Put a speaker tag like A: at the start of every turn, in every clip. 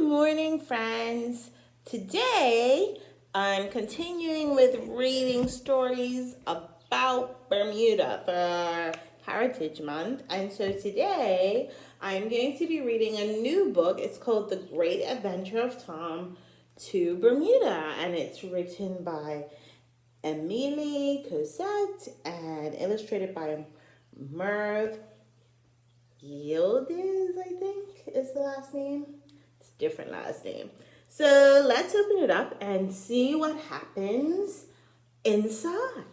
A: morning, friends. Today, I'm continuing with reading stories about Bermuda for Heritage Month. And so today, I'm going to be reading a new book. It's called The Great Adventure of Tom to Bermuda. And it's written by Émilie Cossette and illustrated by Merve Yildiz, I think is the last name. It's a different last name. So let's open it up and see what happens inside.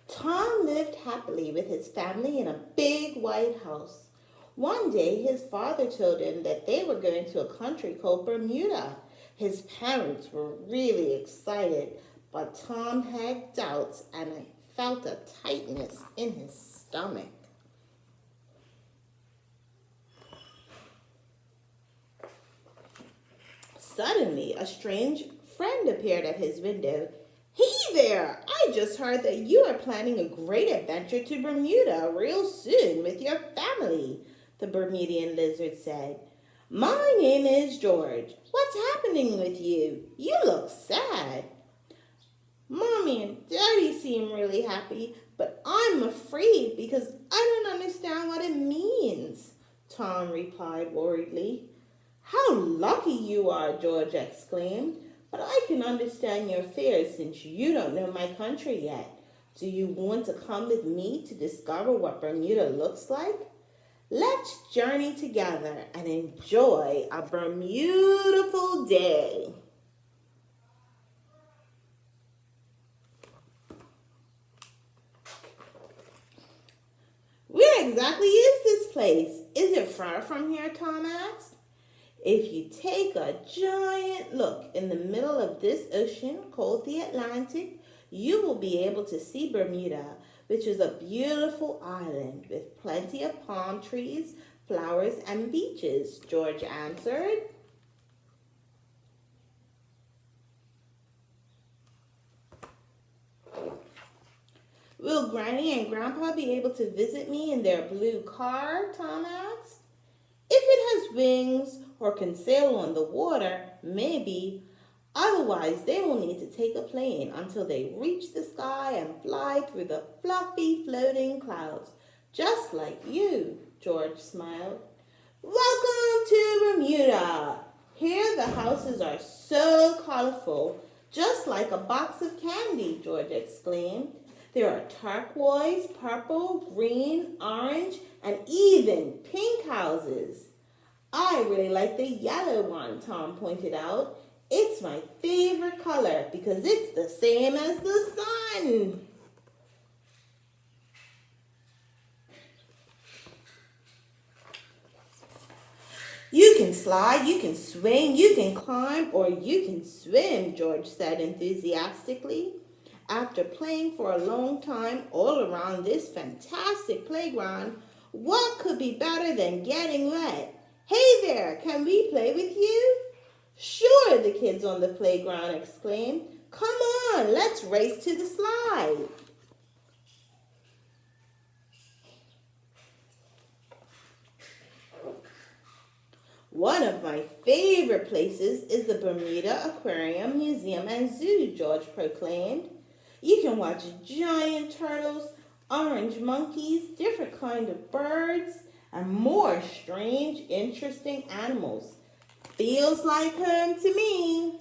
A: Tom lived happily with his family in a big white house. One day, his father told him that they were going to a country called Bermuda. His parents were really excited, but Tom had doubts and felt a tightness in his stomach. Suddenly, a strange friend appeared at his window. "Hey there! I just heard that you are planning a great adventure to Bermuda real soon with your family," the Bermudian lizard said. "My name is George. What's happening with you? You look sad." "Mommy and Daddy seem really happy, but I'm afraid because I don't understand what it means," Tom replied worriedly. "How lucky you are," George exclaimed. "But I can understand your fears since you don't know my country yet. Do you want to come with me to discover what Bermuda looks like? Let's journey together and enjoy a beautiful day." "Where exactly is this place? Is it far from here?" Tom asked. "If you take a giant look in the middle of this ocean called the Atlantic, you will be able to see Bermuda, which is a beautiful island with plenty of palm trees, flowers, and beaches," George answered. "Will Granny and Grandpa be able to visit me in their blue car?" Tom asked. "If it has wings or can sail on the water, maybe. Otherwise, they will need to take a plane until they reach the sky and fly through the fluffy floating clouds, just like you," George smiled. "Welcome to Bermuda. Here the houses are so colorful, just like a box of candy," George exclaimed. "There are turquoise, purple, green, orange, and even pink houses." "I really like the yellow one," Tom pointed out. "It's my favorite color because it's the same as the sun." "You can slide, you can swing, you can climb, or you can swim," George said enthusiastically. After playing for a long time all around this fantastic playground, what could be better than getting wet? "Hey there, can we play with you?" "Sure," the kids on the playground exclaimed. "Come on, let's race to the slide." "One of my favorite places is the Bermuda Aquarium, Museum, and Zoo," George proclaimed. "You can watch giant turtles, orange monkeys, different kinds of birds, and more strange, interesting animals. Feels like home to me."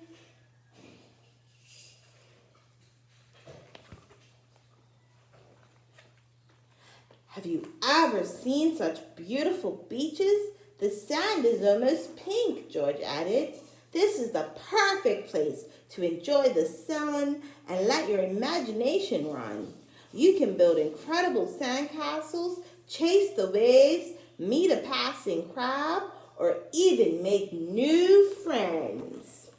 A: "Have you ever seen such beautiful beaches? The sand is almost pink," George added. "This is the perfect place to enjoy the sun and let your imagination run. You can build incredible sandcastles, chase the waves, meet a passing crab, or even make new friends."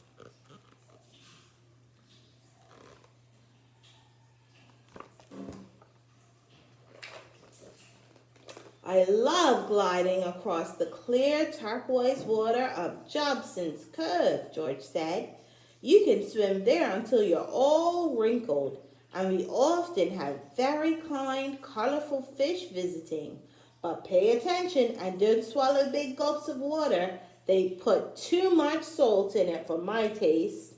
A: "I love gliding across the clear turquoise water of Jobson's Cove," George said. "You can swim there until you're all wrinkled, and we often have very kind, colorful fish visiting. But pay attention and don't swallow big gulps of water. They put too much salt in it for my taste.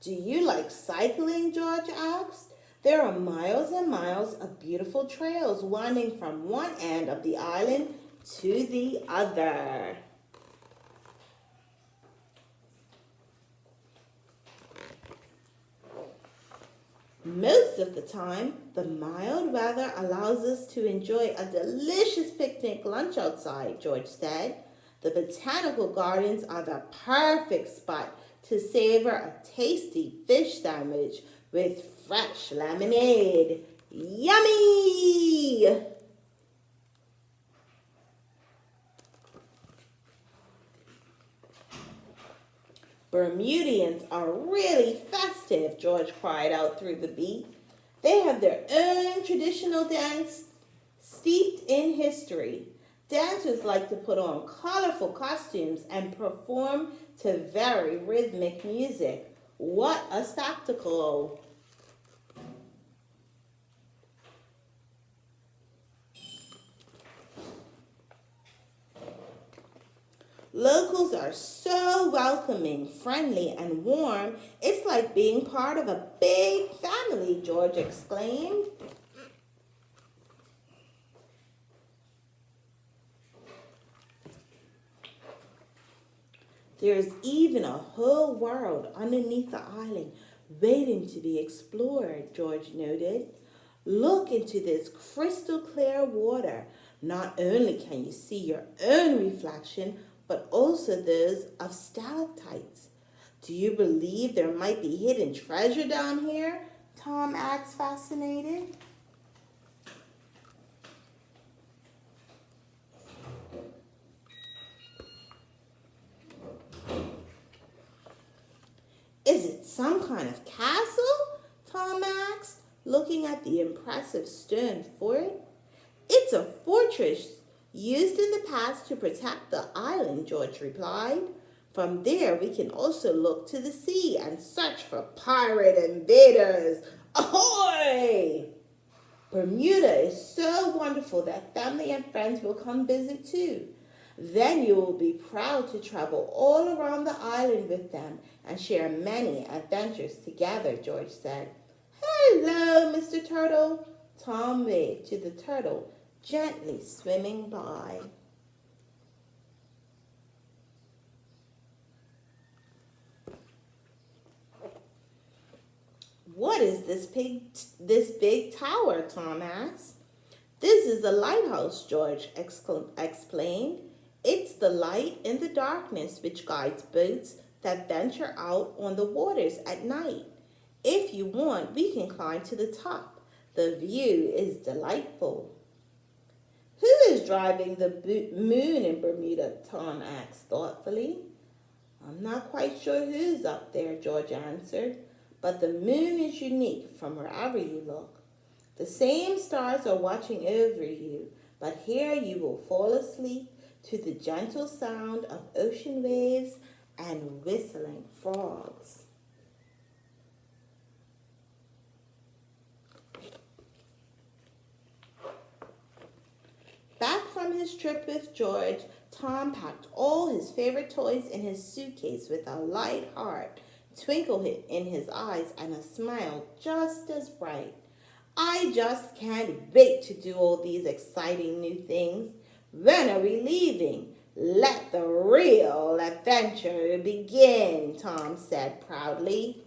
A: Do you like cycling? George asked. There are miles and miles of beautiful trails winding from one end of the island to the other. Most of the time, the mild weather allows us to enjoy a delicious picnic lunch outside, George said. The botanical gardens are the perfect spot to savor a tasty fish sandwich with fresh lemonade. Yummy! Bermudians are really festive, George cried out through the beat. They have their own traditional dance steeped in history. Dancers like to put on colorful costumes and perform to very rhythmic music. What a spectacle! Locals are so welcoming, friendly, and warm. It's like being part of a big family, George exclaimed. There's even a whole world underneath the island waiting to be explored, George noted. Look into this crystal clear water. Not only can you see your own reflection, but also those of stalactites. Do you believe there might be hidden treasure down here? Tom asked, fascinated. Is it some kind of castle? Tom asked, looking at the impressive stone fort. It's a fortress used in the past to protect the island, George replied. From there, we can also look to the sea and search for pirate invaders. Ahoy! Bermuda is so wonderful that family and friends will come visit too. Then you will be proud to travel all around the island with them and share many adventures together, George said. Hello, Mr. Turtle. Tom waved to the turtle, gently swimming by. What is this big tower? Tom asked. This is a lighthouse, George explained. It's the light in the darkness which guides boats that venture out on the waters at night. If you want, we can climb to the top. The view is delightful. Who is driving the moon in Bermuda? Tom asked thoughtfully. I'm not quite sure who's up there, George answered, but the moon is unique from wherever you look. The same stars are watching over you, but here you will fall asleep to the gentle sound of ocean waves and whistling frogs. Back from his trip with George, Tom packed all his favorite toys in his suitcase with a light heart, twinkle in his eyes, and a smile just as bright. I just can't wait to do all these exciting new things. When are we leaving? Let the real adventure begin, Tom said proudly.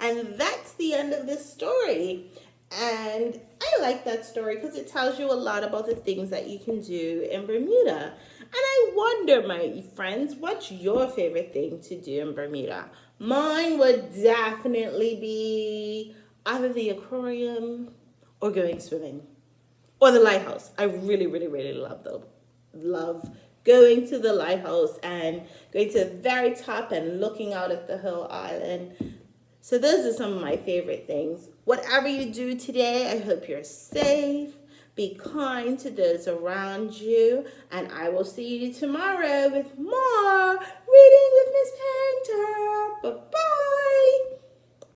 A: And that's the end of this story. And I like that story because it tells you a lot about the things that you can do in Bermuda. And I wonder, my friends, what's your favorite thing to do in Bermuda? Mine would definitely be either the aquarium or going swimming or the lighthouse. I really, really, really love going to the lighthouse and going to the very top and looking out at the whole island. So those are some of my favorite things. Whatever you do today, I hope you're safe. Be kind to those around you, and I will see you tomorrow with more Reading with Miss Paynter. Bye-bye.